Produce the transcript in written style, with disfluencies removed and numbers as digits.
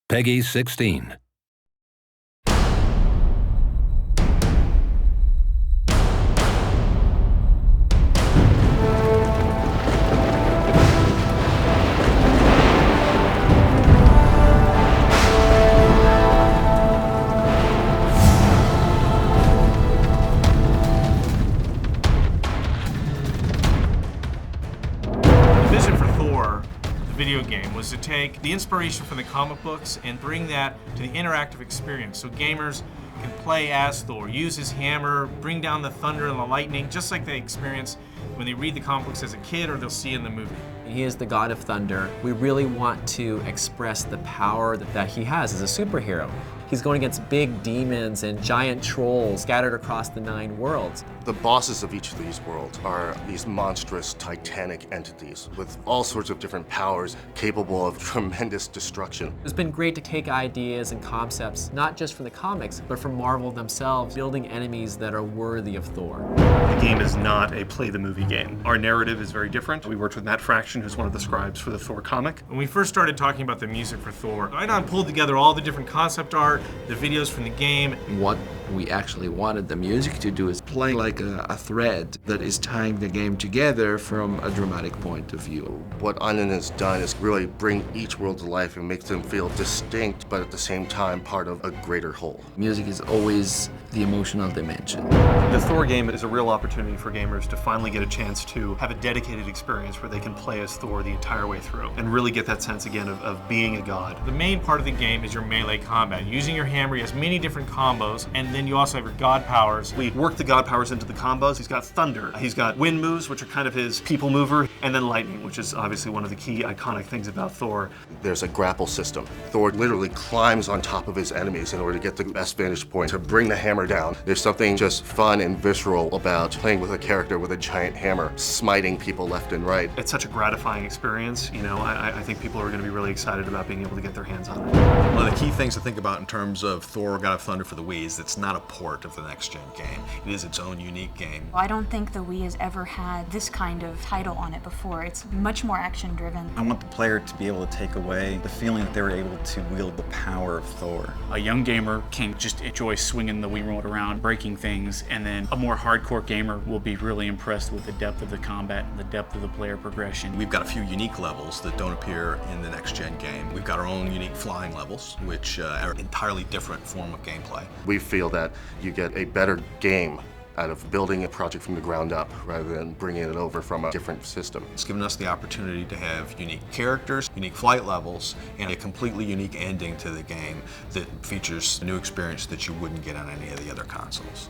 Peggy 16. The vision for Thor, the video game, was to take the inspiration from the comic books and bring that to the interactive experience so gamers can play as Thor, use his hammer, bring down the thunder and the lightning, just like they experience when they read the comic books as a kid or they'll see in the movie. He is the God of Thunder. We really want to express the power that he has as a superhero. He's going against big demons and giant trolls scattered across the 9 worlds. The bosses of each of these worlds are these monstrous, titanic entities with all sorts of different powers capable of tremendous destruction. It's been great to take ideas and concepts, not just from the comics, but from Marvel themselves, building enemies that are worthy of Thor. The game is not a play the movie game. Our narrative is very different. We worked with Matt Fraction, who's one of the scribes for the Thor comic. When we first started talking about the music for Thor, Idon pulled together all the different concept art, the videos from the game. What we actually wanted the music to do is play like a thread that is tying the game together from a dramatic point of view. What Idon has done is really bring each world to life and make them feel distinct, but at the same time part of a greater whole. Music is always the emotional dimension. The Thor game is a real opportunity for gamers to finally get a chance to have a dedicated experience where they can play as Thor the entire way through and really get that sense again of being a god. The main part of the game is your melee combat. Using your hammer, he has many different combos, and then you also have your god powers. We worked the god powers into the combos. He's got thunder, he's got wind moves, which are kind of his people mover, and then lightning, which is obviously one of the key iconic things about Thor. There's a grapple system. Thor literally climbs on top of his enemies in order to get the best vantage point to bring the hammer down. There's something just fun and visceral about playing with a character with a giant hammer, smiting people left and right. It's such a gratifying experience. You know, I think people are going to be really excited about being able to get their hands on it. One of the key things to think about in terms of Thor God of Thunder for the Wii is it's not a port of the next-gen game. It is its own unique game. I don't think the Wii has ever had this kind of title on it before. It's much more action-driven. I want the player to be able to take away the feeling that they were able to wield the power of Thor. A young gamer can just enjoy swinging the Wii remote around, breaking things, and then a more hardcore gamer will be really impressed with the depth of the combat and the depth of the player progression. We've got a few unique levels that don't appear in the next-gen game. We've got our own unique flying levels, which are an entirely different form of gameplay. We feel that you get a better game out of building a project from the ground up rather than bringing it over from a different system. It's given us the opportunity to have unique characters, unique flight levels, and a completely unique ending to the game that features a new experience that you wouldn't get on any of the other consoles.